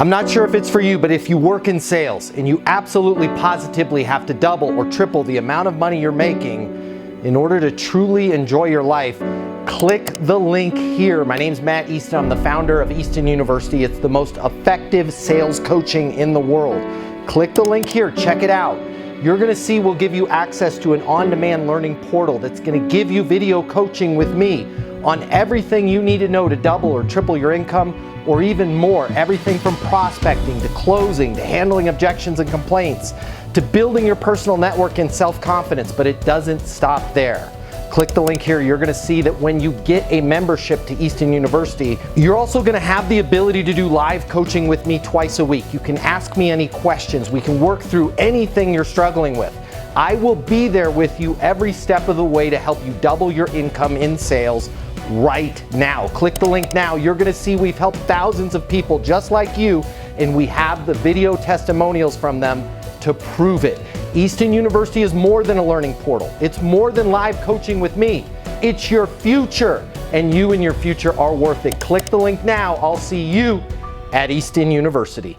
I'm not sure if it's for you, but if you work in sales and you absolutely positively have to double or triple the amount of money you're making in order to truly enjoy your life, click the link here. My name's Matt Easton. I'm the founder of Easton University. It's the most effective sales coaching in the world. Click the link here, check it out. You're gonna see we'll give you access to an on-demand learning portal that's gonna give you video coaching with me on everything you need to know to double or triple your income, or even more. Everything from prospecting to closing to handling objections and complaints to building your personal network and self-confidence, but it doesn't stop there. Click the link here. You're gonna see that when you get a membership to Easton University, you're also gonna have the ability to do live coaching with me twice a week. You can ask me any questions. We can work through anything you're struggling with. I will be there with you every step of the way to help you double your income in sales right now. Click the link now. You're gonna see we've helped thousands of people just like you, and we have the video testimonials from them to prove it. Easton University is more than a learning portal. It's more than live coaching with me. It's your future, and you and your future are worth it. Click the link now. I'll see you at Easton University.